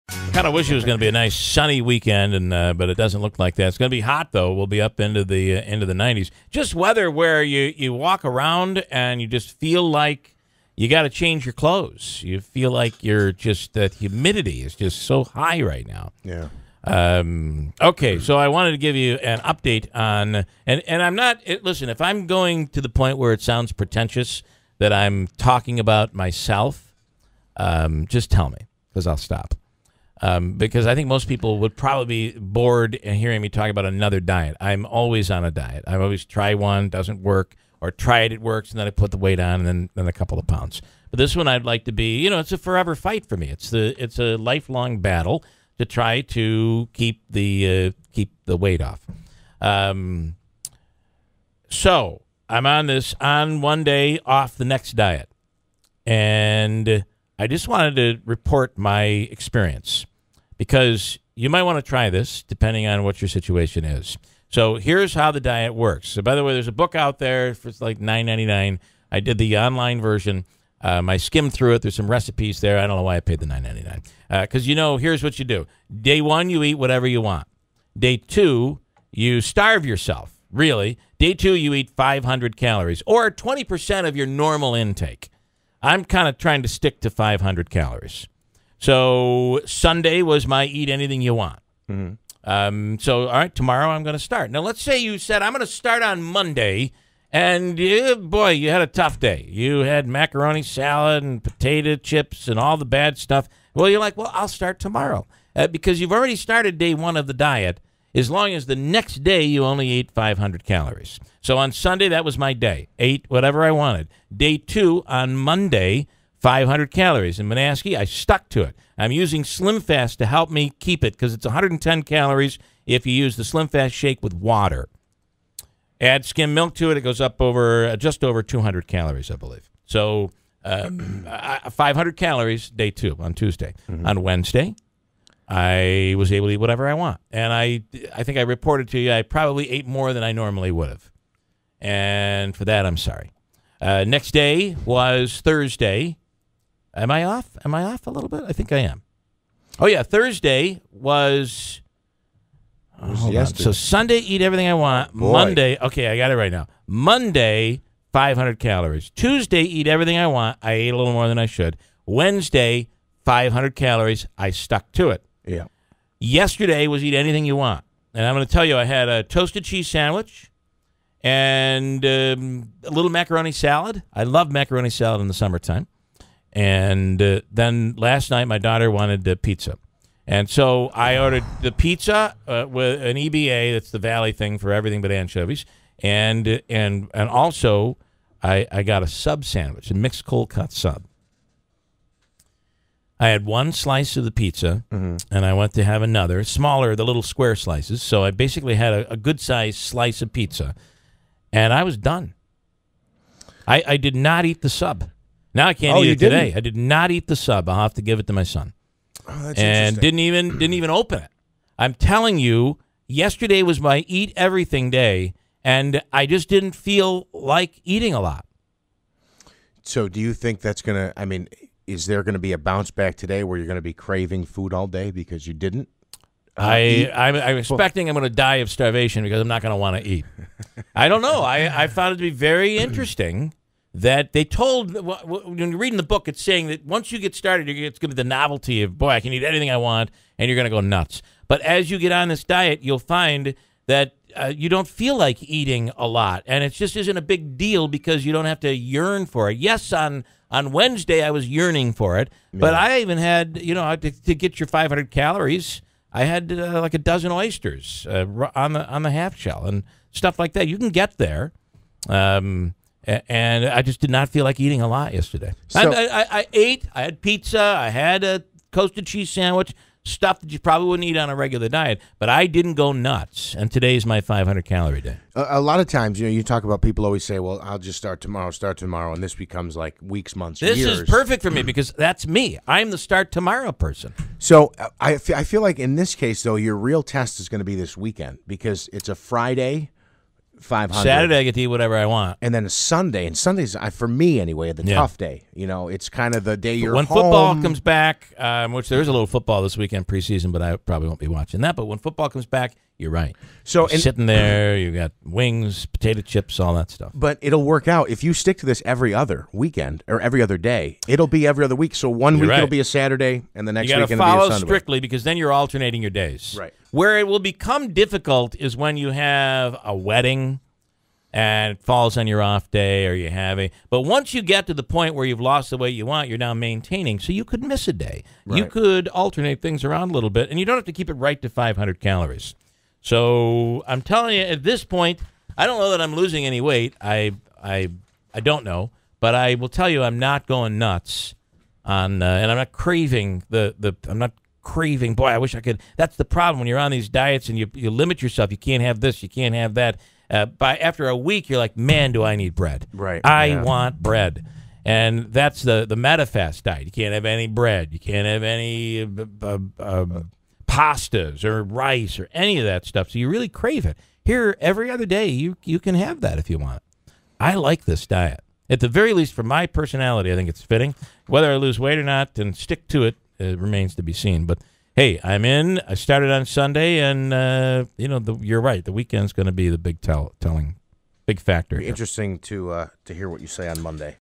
I kind of wish it was going to be a nice sunny weekend, and but it doesn't look like that. It's going to be hot though. We'll be up into the 90s. Just weather where you walk around and you just feel like you got to change your clothes. You feel like you're just that humidity is just so high right now. Yeah. Okay, so I wanted to give you an update on, and I'm not, listen, if I'm going to the point where it sounds pretentious that I'm talking about myself, just tell me, because I'll stop. Because I think most people would probably be bored in hearing me talk about another diet. I'm always on a diet. I always try one, doesn't work, or try it works, and then I put the weight on, and then a couple of pounds. But this one I'd like to be, it's a forever fight for me. It's a lifelong battle to try to keep the weight off. So I'm on one day, off the next diet. And I just wanted to report my experience because you might want to try this depending on what your situation is. So here's how the diet works. So by the way, there's a book out there for like $9.99. I did the online version. I skimmed through it. There's some recipes there. I don't know why I paid the $9.99. Because, here's what you do. Day 1, you eat whatever you want. Day 2, you starve yourself, really. Day 2, you eat 500 calories, or 20% of your normal intake. I'm kind of trying to stick to 500 calories. So Sunday was my eat anything you want. So, all right, tomorrow I'm going to start. Now, let's say you said, I'm going to start on Monday, and, boy, you had a tough day. You had macaroni salad and potato chips and all the bad stuff. Well, you're like, well, I'll start tomorrow because you've already started day 1 of the diet as long as the next day you only ate 500 calories. So on Sunday, that was my day. Ate whatever I wanted. Day 2, on Monday, 500 calories. And Manaski, I stuck to it. I'm using Slim Fast to help me keep it because it's 110 calories if you use the Slim Fast shake with water. Add skim milk to it. It goes up over just over 200 calories, I believe. So 500 calories, day 2 on Tuesday. On Wednesday, I was able to eat whatever I want. And I think I reported to you I probably ate more than I normally would have. And for that, I'm sorry. Next day was Thursday. Am I off? Am I off a little bit? I think I am. Oh, yeah, Thursday was... So Sunday, eat everything I want. Boy. Monday, okay, I got it right now. Monday, 500 calories. Tuesday, eat everything I want. I ate a little more than I should. Wednesday, 500 calories. I stuck to it. Yeah. Yesterday was eat anything you want. And I'm going to tell you, I had a toasted cheese sandwich and a little macaroni salad. I love macaroni salad in the summertime. And then last night, my daughter wanted pizza. And so I ordered the pizza with an EBA, that's the Valley thing for everything but anchovies, and also I got a sub sandwich, a mixed cold cut sub. I had one slice of the pizza, and I went to have another, smaller, the little square slices. So I basically had a good-sized slice of pizza, and I was done. I did not eat the sub. Now I can't eat it today. I did not eat the sub. I'll have to give it to my son. Oh, that's and didn't even open it. I'm telling you, yesterday was my eat everything day, and I just didn't feel like eating a lot. So do you think that's going to, I mean, is there going to be a bounce back today where you're going to be craving food all day because you didn't? I'm expecting I'm going to die of starvation because I'm not going to want to eat. I don't know. I found it to be very interesting that they told, when you're reading the book, it's saying that once you get started, it's going to be the novelty of, boy, I can eat anything I want, and you're going to go nuts. But as you get on this diet, you'll find that you don't feel like eating a lot, and it just isn't a big deal because you don't have to yearn for it. Yes, on Wednesday, I was yearning for it, but I even had, to get your 500 calories, I had like a dozen oysters on the half shell and stuff like that. You can get there. And I just did not feel like eating a lot yesterday. So, I ate. I had pizza. I had a toasted cheese sandwich, stuff that you probably wouldn't eat on a regular diet. But I didn't go nuts. And today's my 500-calorie day. A lot of times, you talk about people always say, well, I'll just start tomorrow, and this becomes like weeks, months, years. This is perfect for me because that's me. I'm the start tomorrow person. So I feel like in this case, though, your real test is going to be this weekend because it's a Friday, 500. Saturday, I get to eat whatever I want. And then a Sunday. And Sunday's, for me anyway, the tough day. You know, it's kind of the day you're when home. football comes back, which there is a little football this weekend preseason, but I probably won't be watching that. But when football comes back, you're right. So you're sitting there, you got wings, potato chips, all that stuff. But it'll work out if you stick to this every other weekend or every other day. It'll be every other week. So one week it'll be a Saturday, and the next weekend it'll be a Sunday. You got to follow strictly because then you're alternating your days. Right. Where it will become difficult is when you have a wedding and it falls on your off day, or you have a. But once you get to the point where you've lost the weight you want, you're now maintaining. So you could miss a day. Right. You could alternate things around a little bit, and you don't have to keep it right to 500 calories. So I'm telling you, at this point, I don't know that I'm losing any weight. I don't know, but I will tell you, I'm not going nuts on, and I'm not craving I'm not craving. Boy, I wish I could. That's the problem when you're on these diets and you limit yourself. You can't have this. You can't have that. After a week, you're like, man, do I need bread? Right. I want bread. And that's the MetaFast diet. You can't have any bread. You can't have any pastas or rice or any of that stuff. So you really crave it. Here, every other day, you can have that if you want. I like this diet. At the very least, for my personality, I think it's fitting. Whether I lose weight or not and stick to it, remains to be seen. But hey, I'm in. I started on Sunday, and you're right. The weekend's going to be the big big factor. Interesting to hear what you say on Monday.